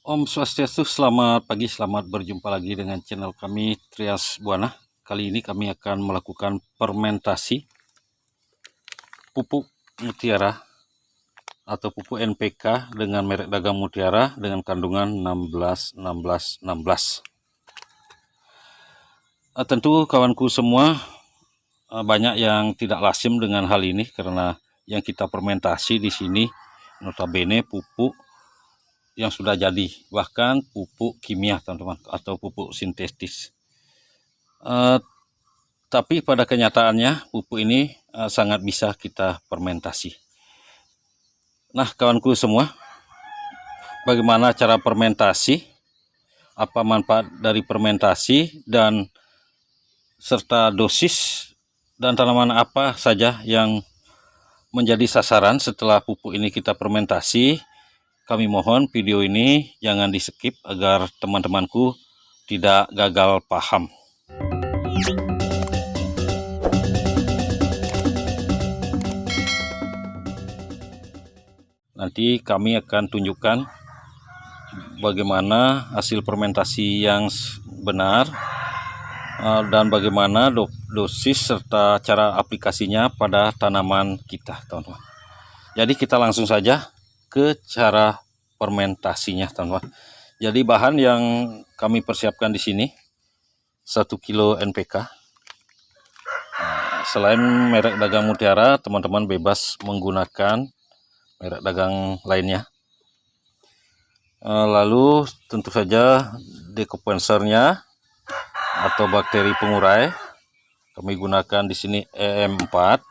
Om Swastiastu, selamat pagi, selamat berjumpa lagi dengan channel kami Trias Buana. Kali ini kami akan melakukan fermentasi pupuk mutiara atau pupuk NPK dengan merek dagang mutiara dengan kandungan 16-16-16. Tentu kawanku semua banyak yang tidak lazim dengan hal ini karena yang kita fermentasi di sini notabene pupuk yang sudah jadi, bahkan pupuk kimia teman-teman atau pupuk sintetis. Tapi pada kenyataannya pupuk ini sangat bisa kita fermentasi. Nah kawanku semua, bagaimana cara fermentasi, apa manfaat dari fermentasi, dan serta dosis dan tanaman apa saja yang menjadi sasaran setelah pupuk ini kita fermentasi. Kami mohon video ini jangan di skip agar teman-temanku tidak gagal paham. Nanti kami akan tunjukkan bagaimana hasil fermentasi yang benar dan bagaimana dosis serta cara aplikasinya pada tanaman kita, teman-teman. Jadi kita langsung saja ke cara fermentasinya, teman-teman. Jadi bahan yang kami persiapkan di sini 1 kilo NPK. Selain merek dagang mutiara, teman-teman bebas menggunakan merek dagang lainnya. Lalu tentu saja decomposernya atau bakteri pengurai kami gunakan di sini EM4.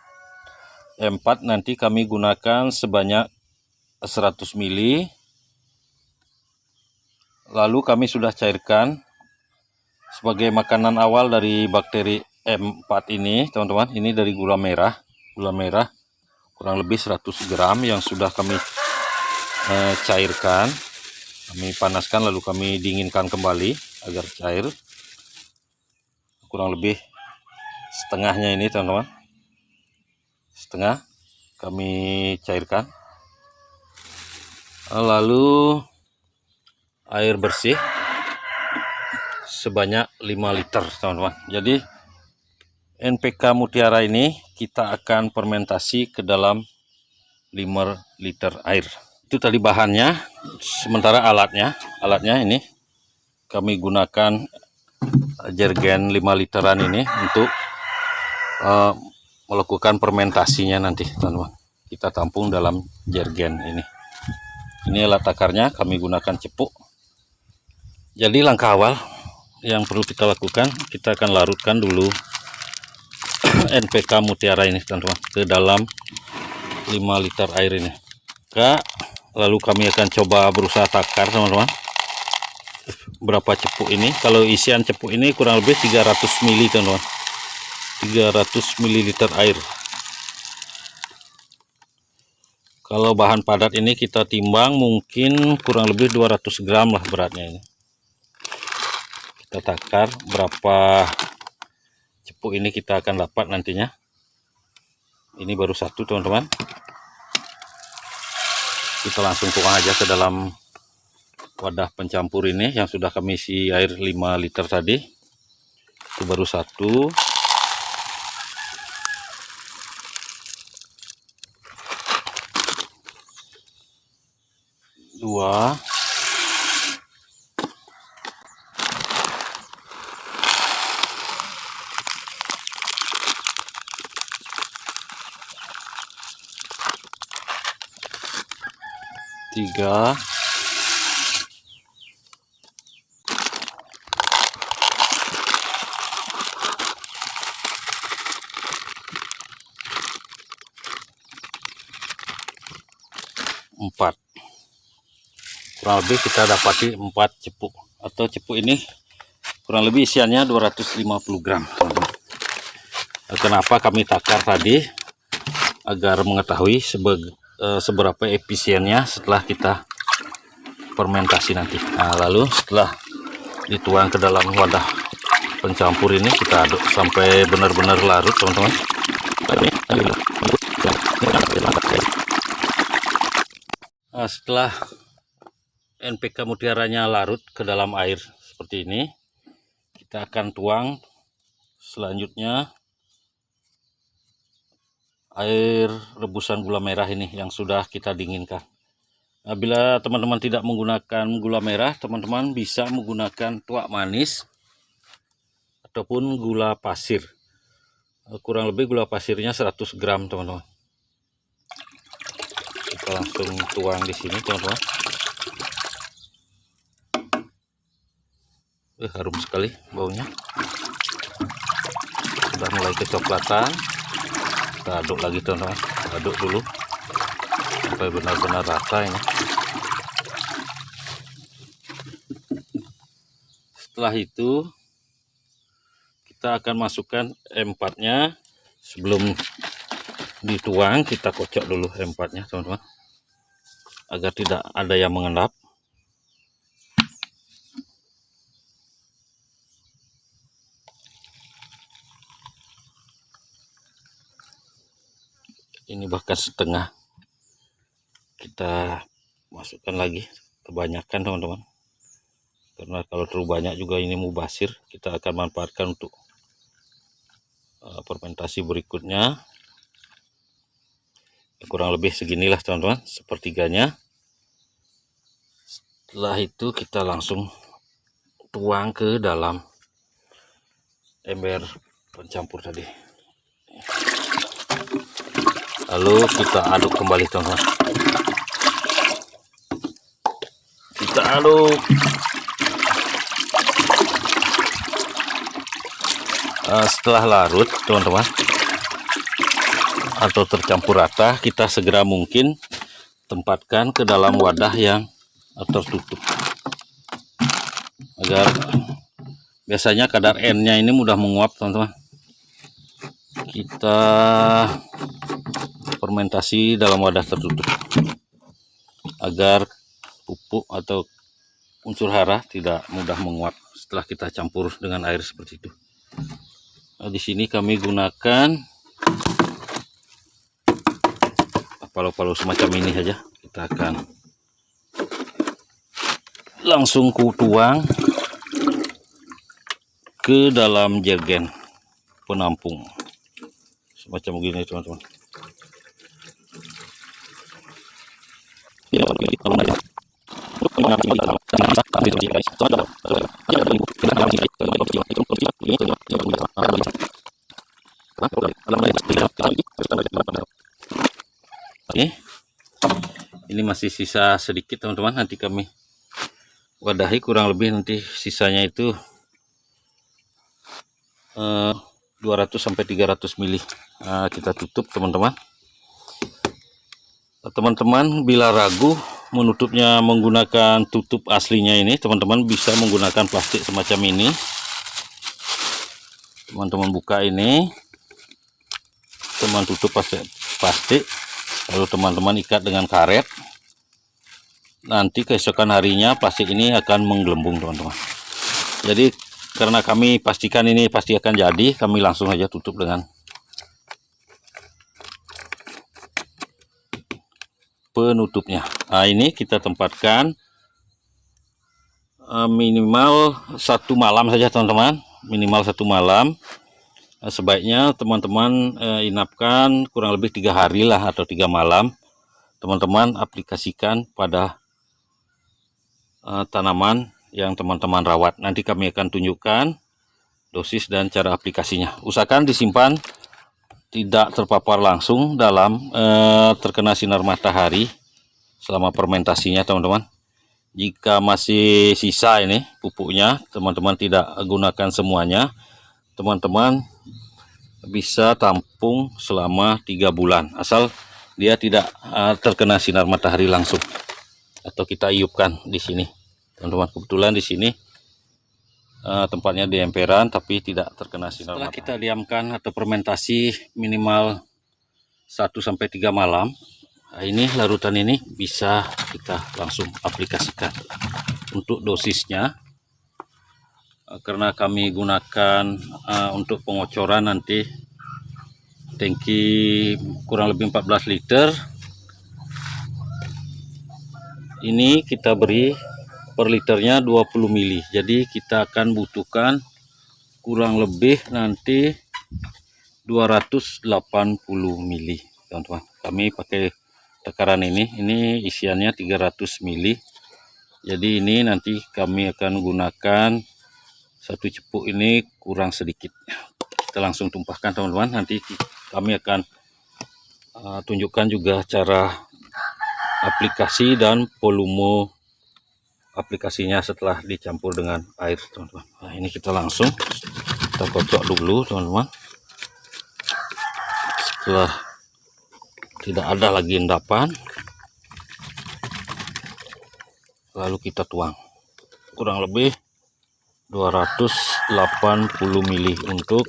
E4 nanti kami gunakan sebanyak 100 ml. Lalu kami sudah cairkan sebagai makanan awal dari bakteri E4 ini, teman-teman. Ini dari gula merah kurang lebih 100 gram yang sudah kami cairkan. Kami panaskan lalu kami dinginkan kembali agar cair. Kurang lebih setengahnya ini, teman-teman. Setengah kami cairkan. Lalu air bersih sebanyak 5 liter, teman-teman. Jadi NPK mutiara ini kita akan fermentasi ke dalam 5 liter air. Itu tadi bahannya. Sementara alatnya ini kami gunakan jergen 5 literan ini untuk melakukan fermentasinya nanti, teman-teman. Kita tampung dalam jergen ini. Ini alat takarnya, kami gunakan cepuk. Jadi langkah awal yang perlu kita lakukan, kita akan larutkan dulu NPK mutiara ini, teman-teman, ke dalam 5 liter air ini. Lalu kami akan coba berusaha takar, teman-teman, berapa cepuk ini. Kalau isian cepuk ini kurang lebih 300 ml, teman-teman. 300 ml air. Kalau bahan padat ini kita timbang mungkin kurang lebih 200 gram lah beratnya ini. Kita takar berapa cepuk ini kita akan dapat nantinya. Ini baru satu, teman-teman. Kita langsung tuang aja ke dalam wadah pencampur ini yang sudah kami isi air 5 liter tadi. Itu baru satu. Dua. Tiga. Empat. Kurang lebih kita dapati 4 cepuk, atau cepuk ini kurang lebih isiannya 250 gram. Kenapa kami takar tadi? Agar mengetahui seberapa efisiennya setelah kita fermentasi nanti. Nah, lalu setelah dituang ke dalam wadah pencampur ini, kita aduk sampai benar-benar larut, teman-teman. Nah, setelah NPK mutiaranya larut ke dalam air seperti ini, kita akan tuang selanjutnya air rebusan gula merah ini yang sudah kita dinginkan. Nah, bila teman-teman tidak menggunakan gula merah, teman-teman bisa menggunakan tuak manis ataupun gula pasir. Kurang lebih gula pasirnya 100 gram, teman-teman. Kita langsung tuang di sini, teman-teman. Harum sekali baunya. Sudah mulai kecoklatan. Kita aduk lagi, teman-teman. Aduk dulu sampai benar-benar rata ini. Setelah itu kita akan masukkan M4-nya. Sebelum dituang, kita kocok dulu M4-nya, teman-teman, agar tidak ada yang mengendap. Ini bahkan setengah, kita masukkan lagi. Kebanyakan, teman-teman, karena kalau terlalu banyak juga ini mubasir. Kita akan manfaatkan untuk fermentasi berikutnya. Kurang lebih seginilah, teman-teman, sepertiganya. Setelah itu kita langsung tuang ke dalam ember pencampur tadi, lalu kita aduk kembali, teman-teman. Kita aduk. Setelah larut, teman-teman, atau tercampur rata, kita segera mungkin tempatkan ke dalam wadah yang tertutup, agar biasanya kadar N-nya ini mudah menguap, teman-teman. Kita fermentasi dalam wadah tertutup agar pupuk atau unsur hara tidak mudah menguap setelah kita campur dengan air seperti itu. Nah, di sini kami gunakan palu-palu semacam ini saja. Kita akan langsung tuang ke dalam jerigen penampung semacam begini, teman-teman. Ini masih sisa sedikit, teman-teman. Nanti kami wadahi, kurang lebih nanti sisanya itu 200 sampai 300 ml. Nah, kita tutup, teman-teman. Teman-teman, bila ragu menutupnya menggunakan tutup aslinya ini, teman-teman bisa menggunakan plastik semacam ini. Teman-teman buka ini, teman tutup plastik, lalu teman-teman ikat dengan karet. Nanti keesokan harinya plastik ini akan menggelembung, teman-teman. Jadi karena kami pastikan ini pasti akan jadi, kami langsung aja tutup dengan penutupnya. Nah, ini kita tempatkan minimal 1 malam saja, teman-teman. Minimal 1 malam. Sebaiknya teman-teman inapkan kurang lebih 3 hari lah, atau 3 malam. Teman-teman aplikasikan pada tanaman yang teman-teman rawat. Nanti kami akan tunjukkan dosis dan cara aplikasinya. Usahakan disimpan tidak terpapar langsung dalam terkena sinar matahari selama fermentasinya, teman-teman. Jika masih sisa ini pupuknya, teman-teman tidak gunakan semuanya, teman-teman bisa tampung selama 3 bulan, asal dia tidak terkena sinar matahari langsung, atau kita iupkan di sini, teman-teman. Kebetulan di sini tempatnya di emperan tapi tidak terkena sinar matahari. Setelah kita diamkan atau fermentasi minimal 1 sampai 3 malam, ini larutan ini bisa kita langsung aplikasikan. Untuk dosisnya, karena kami gunakan untuk pengocoran nanti tangki kurang lebih 14 liter, ini kita beri per liternya 20 mili. Jadi kita akan butuhkan kurang lebih nanti 280 mili, teman-teman. Kami pakai takaran ini isiannya 300 mili. Jadi ini nanti kami akan gunakan satu cepuk ini kurang sedikit. Kita langsung tumpahkan, teman-teman. Nanti kami akan tunjukkan juga cara aplikasi dan volume aplikasinya setelah dicampur dengan air, teman-teman. Nah, ini kita langsung kita kocok dulu, teman-teman. Setelah tidak ada lagi endapan, lalu kita tuang kurang lebih 280 mili untuk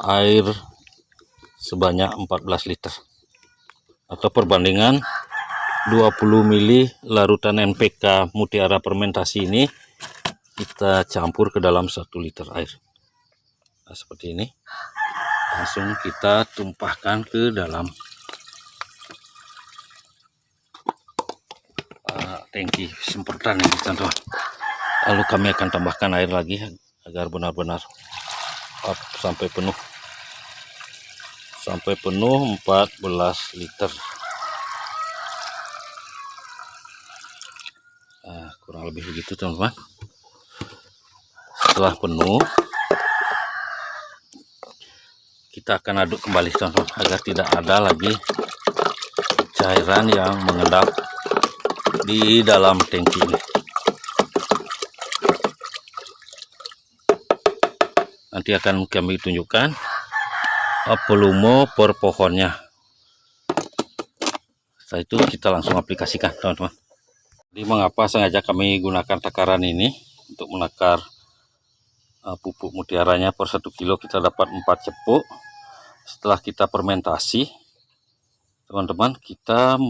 air sebanyak 14 liter, atau perbandingan 20 mili larutan NPK Mutiara fermentasi ini kita campur ke dalam 1 liter air. Nah, seperti ini. Langsung kita tumpahkan ke dalam tangki semprotan ini, teman-teman. Lalu kami akan tambahkan air lagi agar benar-benar sampai penuh 14 liter. Nah, kurang lebih begitu, teman-teman. Setelah penuh, kita akan aduk kembali, teman-teman, agar tidak ada lagi cairan yang mengendap di dalam tangki ini. Nanti akan kami tunjukkan volume per pohonnya. Setelah itu kita langsung aplikasikan, teman-teman. Jadi mengapa sengaja kami gunakan takaran ini untuk menakar pupuk mutiaranya per 1 kilo kita dapat 4 cepuk. Setelah kita fermentasi, teman-teman, kita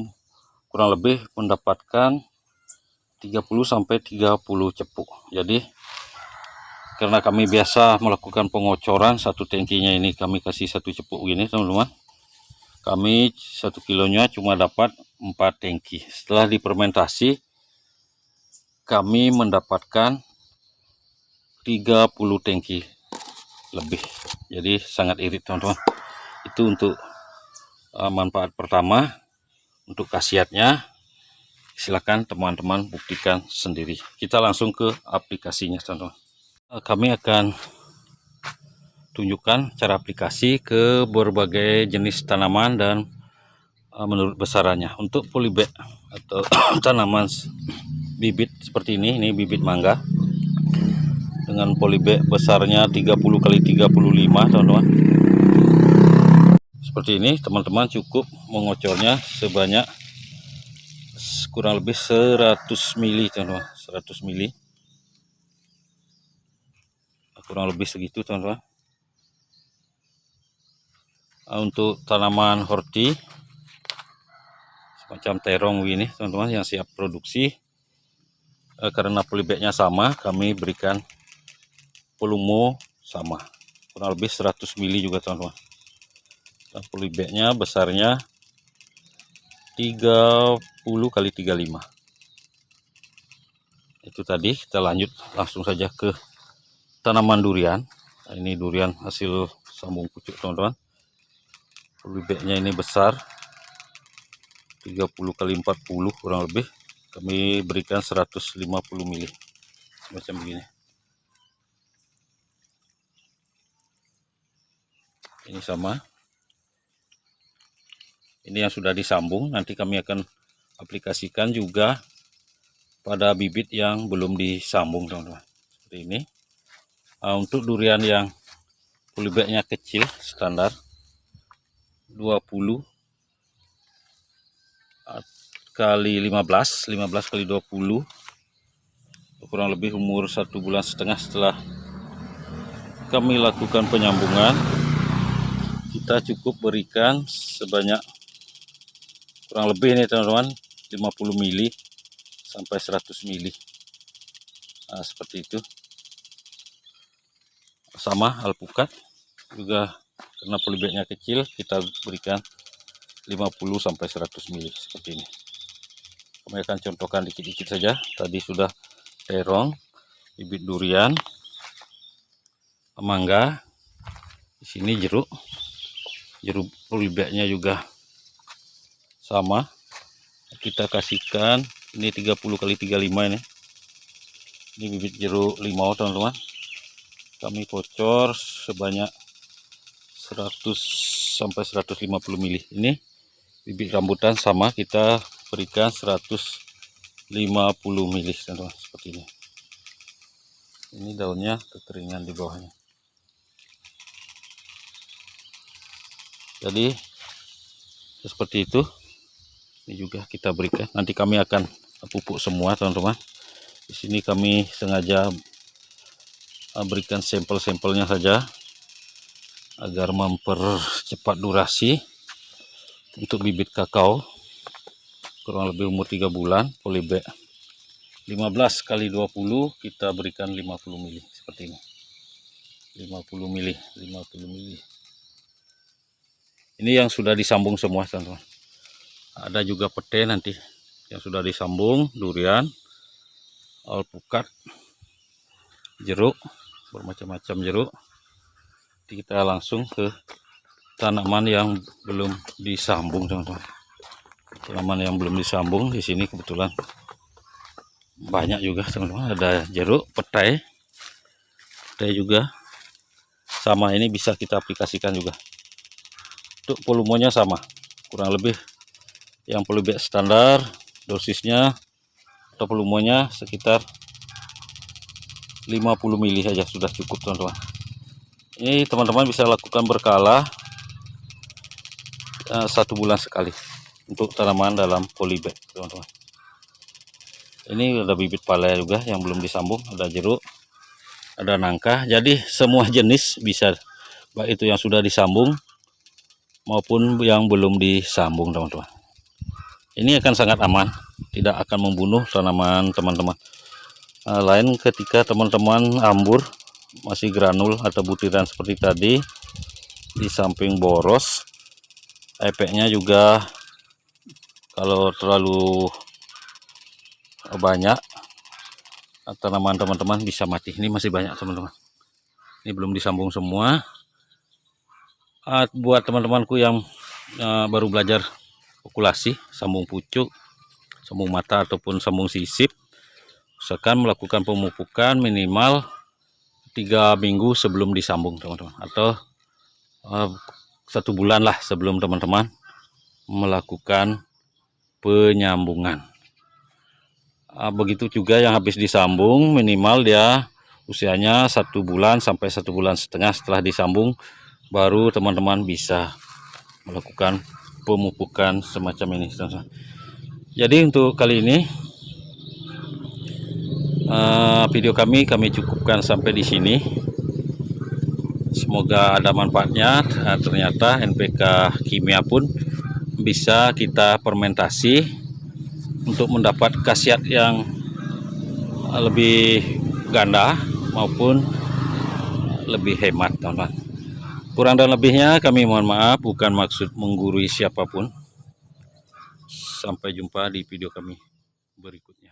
kurang lebih mendapatkan 30-30 cepuk. Jadi karena kami biasa melakukan pengocoran, satu tangkinya ini kami kasih 1 cepuk gini, teman-teman. Kami 1 kilonya cuma dapat 4 tangki. Setelah difermentasi, kami mendapatkan 30 tangki lebih. Jadi sangat irit, teman-teman. Itu untuk manfaat pertama. Untuk khasiatnya, silakan teman-teman buktikan sendiri. Kita langsung ke aplikasinya, teman-teman. Kami akan tunjukkan cara aplikasi ke berbagai jenis tanaman dan menurut besarannya. Untuk polybag atau tanaman bibit seperti ini bibit mangga dengan polybag besarnya 30 x 35, teman-teman. Seperti ini, teman-teman, cukup mengocornya sebanyak kurang lebih 100 mili, teman-teman. 100 mili. Kurang lebih segitu, teman-teman. Untuk tanaman horti semacam terong ini, teman-teman, yang siap produksi, karena polybagnya sama, kami berikan volume sama, kurang lebih 100 mili juga, teman-teman. Polybagnya besarnya 30 x 35. Itu tadi. Kita lanjut langsung saja ke tanaman durian. Nah, ini durian hasil sambung pucuk, teman-teman. Polybagnya ini besar 30 x 40 kurang lebih. Kami berikan 150 mili semacam begini. Ini sama. Ini yang sudah disambung, nanti kami akan aplikasikan juga pada bibit yang belum disambung, teman-teman. Seperti ini. Untuk durian yang polybagnya kecil, standar 20 kali 15 kali 20, kurang lebih umur 1,5 bulan setelah kami lakukan penyambungan. Kita cukup berikan sebanyak kurang lebih ini, teman-teman, 50 mili sampai 100 mili. Nah, seperti itu. Sama alpukat juga, karena polybagnya kecil, kita berikan 50 sampai 100 mili seperti ini. Kami akan contohkan dikit-dikit saja. Tadi sudah terong, bibit durian, mangga. Di sini jeruk polybagnya juga sama. Kita kasihkan ini 30 kali 35 ini. Ini bibit jeruk limau teman-teman. Kami kocor sebanyak 100 sampai 150 ml. Ini bibit rambutan sama, kita berikan 150 ml teman-teman, seperti ini. Ini daunnya kekeringan di bawahnya. Jadi seperti itu. Ini juga kita berikan. Nanti kami akan pupuk semua teman-teman. Di sini kami sengaja berikan sampel-sampelnya saja agar mempercepat durasi. Untuk bibit kakao kurang lebih umur 3 bulan, polybag 15 kali 20, kita berikan 50 ml seperti ini. 50 ml. Ini yang sudah disambung semua teman-teman. Ada juga pete nanti yang sudah disambung, durian, alpukat, jeruk, bermacam-macam jeruk. Kita langsung ke tanaman yang belum disambung teman-teman. Tanaman yang belum disambung di sini kebetulan banyak juga teman-teman. Ada jeruk, petai juga sama, ini bisa kita aplikasikan juga. Untuk volumenya sama, kurang lebih yang polybag standar, dosisnya atau volumenya sekitar 50 ml saja sudah cukup teman-teman. Ini teman-teman bisa lakukan berkala 1 bulan sekali untuk tanaman dalam polybag teman-teman. Ini ada bibit pala juga yang belum disambung, ada jeruk, ada nangka. Jadi semua jenis bisa, baik itu yang sudah disambung maupun yang belum disambung teman-teman. Ini akan sangat aman, tidak akan membunuh tanaman teman-teman. Lain ketika teman-teman ambur masih granul atau butiran seperti tadi, di samping boros, efeknya juga kalau terlalu banyak tanaman teman-teman bisa mati. Ini masih banyak teman-teman, ini belum disambung semua. Buat teman-temanku yang baru belajar okulasi, sambung pucuk, sambung mata ataupun sambung sisip, usahakan melakukan pemupukan minimal 3 minggu sebelum disambung teman-teman, atau 1 bulan lah sebelum teman-teman melakukan penyambungan. Begitu juga yang habis disambung, minimal dia usianya 1 bulan sampai 1,5 bulan setelah disambung, baru teman-teman bisa melakukan pemupukan semacam ini teman-teman. Jadi untuk kali ini video kami cukupkan sampai di sini. Semoga ada manfaatnya. Ternyata NPK kimia pun bisa kita fermentasi untuk mendapat khasiat yang lebih ganda maupun lebih hemat teman-teman. Kurang dan lebihnya kami mohon maaf, bukan maksud menggurui siapapun. Sampai jumpa di video kami berikutnya.